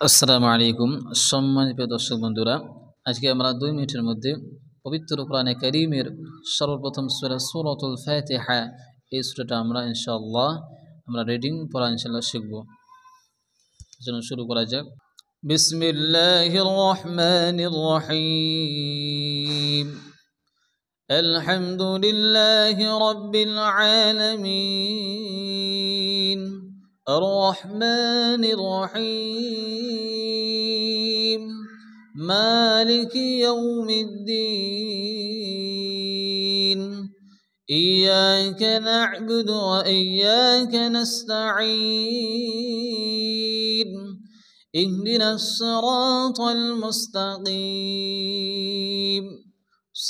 আসসালামু আলাইকুম সম্মানিত দর্শক বন্ধুরা, আজকে আমরা 2 মিনিটের মধ্যে পবিত্র কোরআনে কারীমের সর্বপ্রথম সূরা সূরাতুল ফাতিহা এই সূরাটা আমরা ইনশাআল্লাহ রিডিং পড়া ইনশাআল্লাহ শিখব। চলুন শুরু করা যাক। বিসমিল্লাহির রহমানির রহিম। আলহামদুলিল্লাহি রাব্বিল আলামিন الرحمن الرحيم مالك يوم الدين إياك نعبد وإياك نستعين اهدنا الصراط المستقيم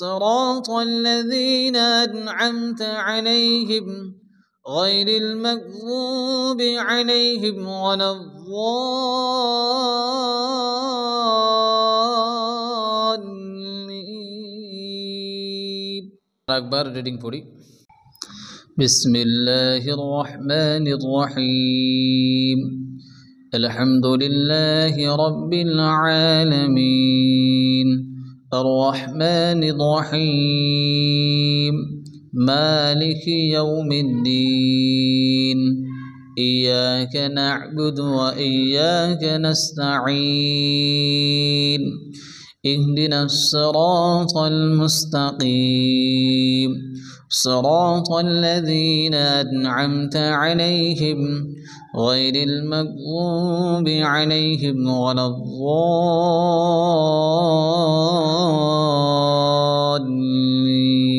صراط الذين أنعمت عليهم غير المغضوب عليهم ولا الضالين। أكبر reading পড়ি। بسم الله الرحمن الرحيم الحمد لله رب العالمين الرحمن الرحيم مالك يوم الدين إياك نعبد وإياك نستعين اهدنا الصراط المستقيم صراط الذين أنعمت عليهم غير المغضوب عليهم ولا الضالين